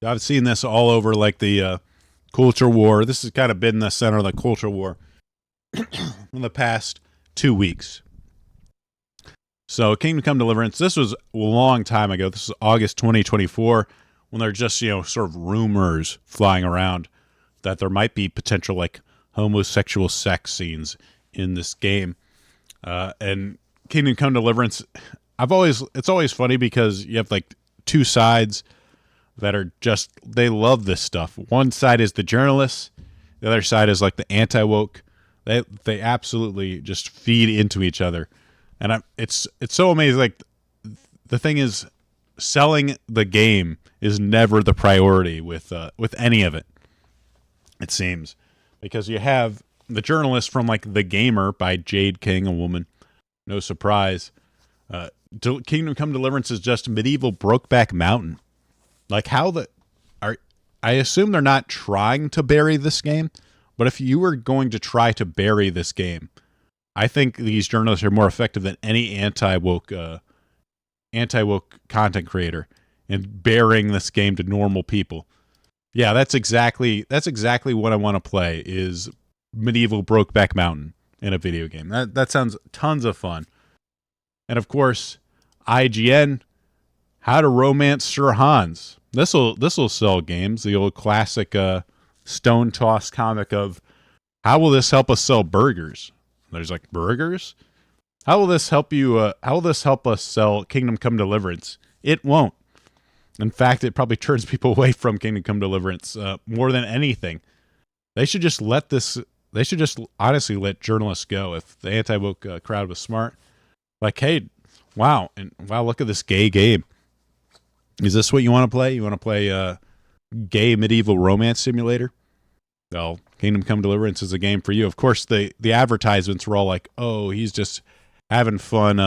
I've seen this all over, like the culture war. This has kind of been the center of the culture war in the past 2 weeks. So Kingdom Come Deliverance, this was a long time ago. This is August 2024, when there are just, sort of rumors flying around that there might be potential, like, homosexual sex scenes in this game. And Kingdom Come Deliverance, it's always funny because you have, like, two sides that are just, they love this stuff. One side is the journalists, the other side is, like, the anti-woke. They absolutely just feed into each other. And it's so amazing. Like, the thing is, selling the game is never the priority with any of it. It seems, because you have the journalist from, like, The Gamer by Jade King, a woman. No surprise. Kingdom Come Deliverance is just medieval Brokeback Mountain. Like, I assume they're not trying to bury this game, but if you were going to try to bury this game, I think these journalists are more effective than any anti-woke content creator in burying this game to normal people. Yeah, that's exactly what I want to play, is medieval Brokeback Mountain in a video game. That sounds tons of fun. And of course, IGN, How to Romance Sir Hans. This'll sell games. The old classic stone toss comic of, how will this help us sell burgers? There's like, burgers? How will this help you? How will this help us sell Kingdom Come Deliverance? It won't. In fact, it probably turns people away from Kingdom Come Deliverance more than anything. They should just honestly let journalists go. If the anti-woke crowd was smart, like, hey, wow, look at this gay game. Is this what you want to play? You want to play gay medieval romance simulator? Well, Kingdom Come Deliverance is a game for you. Of course, the advertisements were all like, oh, he's just having fun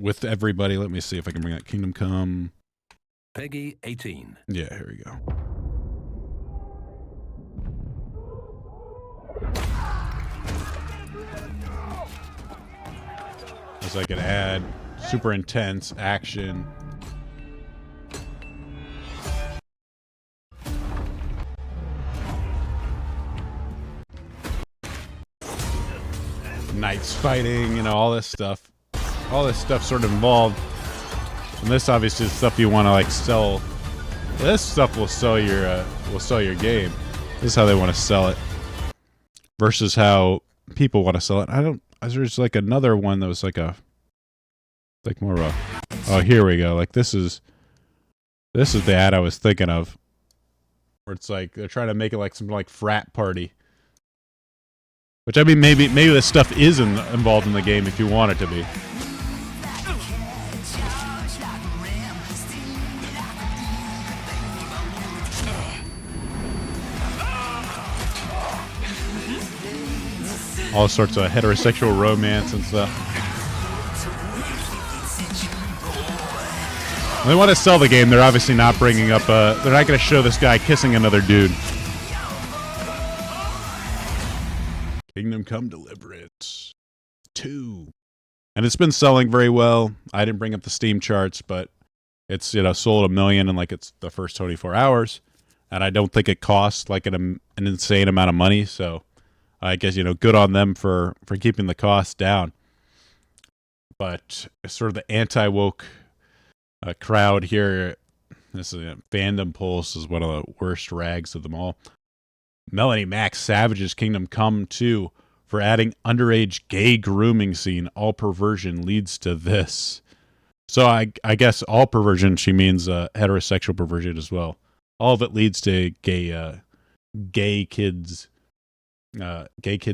with everybody. Let me see if I can bring that Kingdom Come. Peggy 18. Yeah, here we go. It's like an ad, super intense action. Knights fighting, all this stuff. All this stuff sort of involved. And this obviously is stuff you want to, like, sell. This stuff will sell your game. This is how they want to sell it. Versus how people want to sell it. There's like another one that was like more of a, oh, here we go. Like, this is the ad I was thinking of. Where it's like, they're trying to make it like some, like, frat party. Which, I mean, maybe this stuff is involved in the game if you want it to be. All sorts of heterosexual romance and stuff. When they want to sell the game, they're obviously not bringing up, they're not going to show this guy kissing another dude. Kingdom Come Deliverance 2. And it's been selling very well. I didn't bring up the Steam charts, but it's, sold 1 million in, like, it's the first 24 hours. And I don't think it costs, like, an insane amount of money. So I guess, good on them for keeping the costs down. But sort of the anti-woke crowd here, this is Fandom Pulse is one of the worst rags of them all. Melanie Mac Savage's Kingdom Come 2 for adding underage gay grooming scene. All perversion leads to this. So I guess all perversion, she means heterosexual perversion as well. All of it leads to gay kids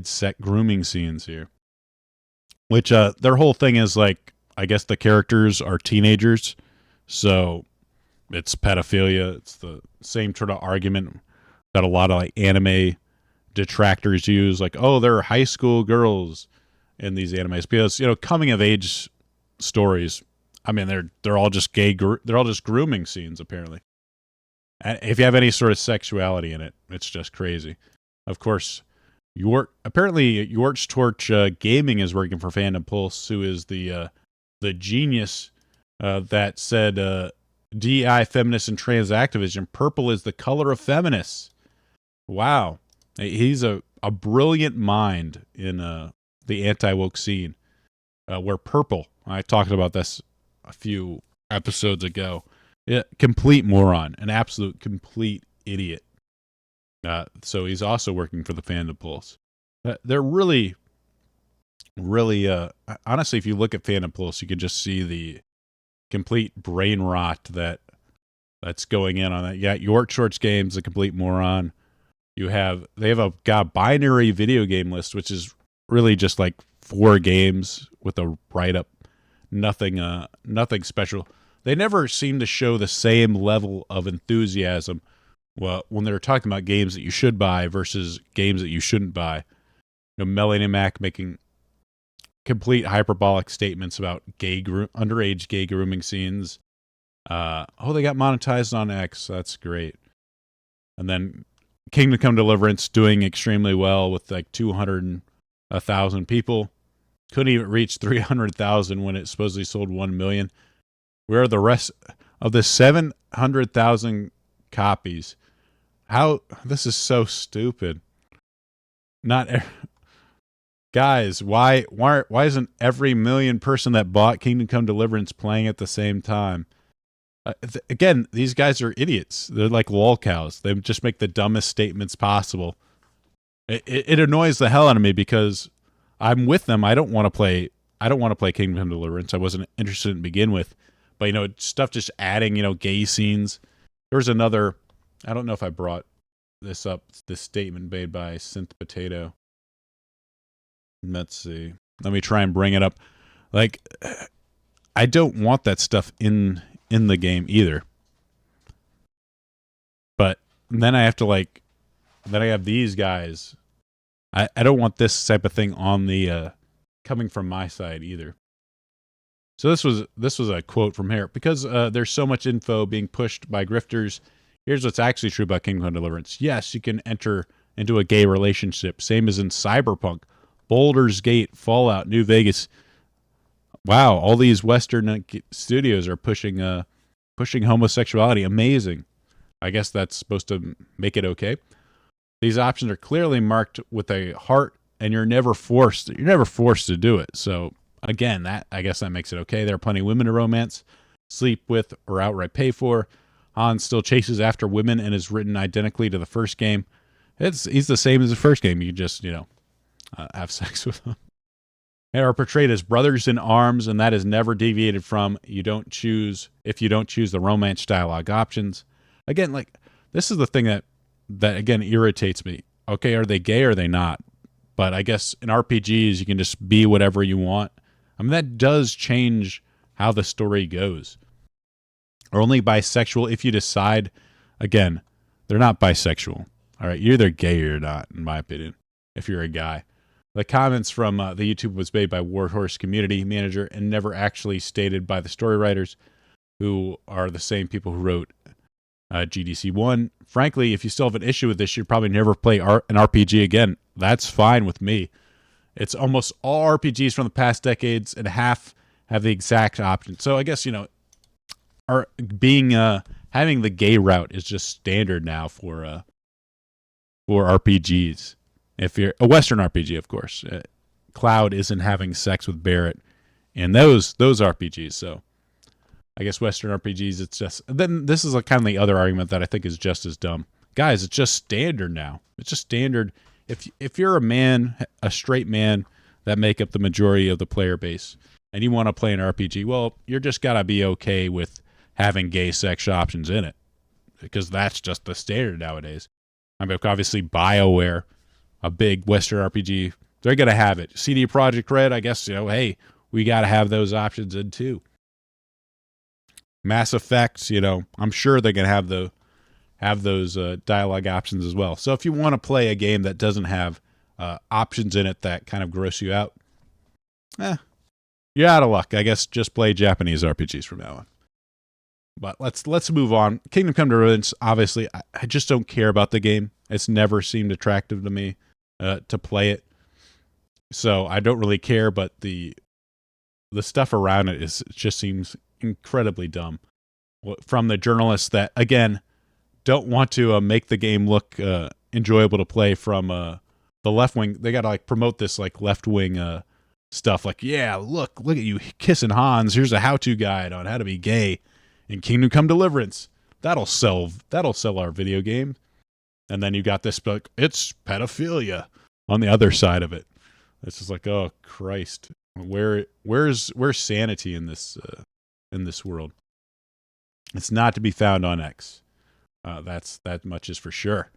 set grooming scenes here. Which their whole thing is, like, I guess the characters are teenagers, so it's pedophilia. It's the same sort of argument that a lot of, like, anime detractors use, like, oh, they're high school girls in these animes, because coming of age stories, I mean, they're all just they're all just grooming scenes apparently. And if you have any sort of sexuality in it, it's just crazy. Of course, apparently York's Torch Gaming is working for Fandom Pulse, who is the genius that said, DEI, feminists, and trans activism. Purple is the color of feminists. Wow. He's a brilliant mind in the anti-woke scene. Where purple, I talked about this a few episodes ago. Yeah, complete moron, an absolute complete idiot. So he's also working for the Fandom Pulse. They're really, really, honestly, if you look at Fandom Pulse, you can just see the complete brain rot that's going in on that. Yeah, York Shorts Game's a complete moron. They have a binary video game list, which is really just like 4 games with a write-up. Nothing special. They never seem to show the same level of enthusiasm when they're talking about games that you should buy versus games that you shouldn't buy. Melanie Mac making complete hyperbolic statements about underage gay grooming scenes. They got monetized on X. That's great. And then Kingdom Come Deliverance doing extremely well with like 200,000 people. Couldn't even reach 300,000 when it supposedly sold 1 million. Where are the rest of the 700,000 copies? How this is so stupid. Guys, why isn't every million person that bought Kingdom Come Deliverance playing at the same time? Again, these guys are idiots. They're like lol cows. They just make the dumbest statements possible. It annoys the hell out of me because I'm with them. I don't want to play Kingdom Come Deliverance. I wasn't interested to begin with. But stuff just adding, gay scenes. There's another, I don't know if I brought this up, this statement made by Synth Potato. Let's see. Let me try and bring it up. Like, I don't want that stuff in the game either. But then I have to then I have these guys. I don't want this type of thing on the coming from my side either. So this was a quote from here. Because there's so much info being pushed by grifters, here's what's actually true about Kingdom Come Deliverance. Yes, you can enter into a gay relationship, same as in Cyberpunk, Baldur's Gate, Fallout, New Vegas. Wow, all these Western studios are pushing homosexuality. Amazing. I guess that's supposed to make it okay. These options are clearly marked with a heart, and you're never forced to do it. So again, I guess that makes it okay. There are plenty of women to romance, sleep with, or outright pay for. Han still chases after women and is written identically to the first game. He's the same as the first game. You just have sex with them. They are portrayed as brothers in arms, and that is never deviated from. If you don't choose the romance dialogue options. Again, this is the thing that again irritates me. Okay, are they gay or are they not? But I guess in RPGs you can just be whatever you want. I mean, that does change how the story goes. Or only bisexual if you decide. Again, they're not bisexual. All right, you're either gay or not, in my opinion, if you're a guy. The comments from the YouTube was made by Warhorse community manager and never actually stated by the story writers, who are the same people who wrote GDC 1. Frankly, if you still have an issue with this, you'd probably never play an RPG again. That's fine with me. It's almost all RPGs from the past decades and half have the exact option. So I guess, having the gay route is just standard now for RPGs. If you're a Western RPG, of course, Cloud isn't having sex with Barrett in those RPGs. So I guess Western RPGs, it's just, then this is kind of the other argument that I think is just as dumb. Guys, it's just standard now. It's just standard. If you're a man, a straight man that make up the majority of the player base, and you want to play an RPG, well, you're just got to be okay with having gay sex options in it, because that's just the standard nowadays. I mean, obviously BioWare, a big Western RPG, they're going to have it. CD Projekt Red, I guess, hey, we got to have those options in too. Mass Effect, I'm sure they're going to have those dialogue options as well. So if you want to play a game that doesn't have options in it that kind of gross you out, you're out of luck. I guess just play Japanese RPGs from now on. But let's move on. Kingdom Come Deliverance, obviously, I just don't care about the game. It's never seemed attractive to me to play it. So I don't really care, but the stuff around it just seems incredibly dumb from the journalists that, again, don't want to make the game look enjoyable to play from the left wing. They got to like promote this like left wing stuff. Like, yeah, look at you kissing Hans. Here's a how-to guide on how to be gay in Kingdom Come Deliverance. That'll sell our video game. And then you got this, but it's pedophilia on the other side of it. It's just like, oh Christ, where's sanity in this world? It's not to be found on X. That much is for sure.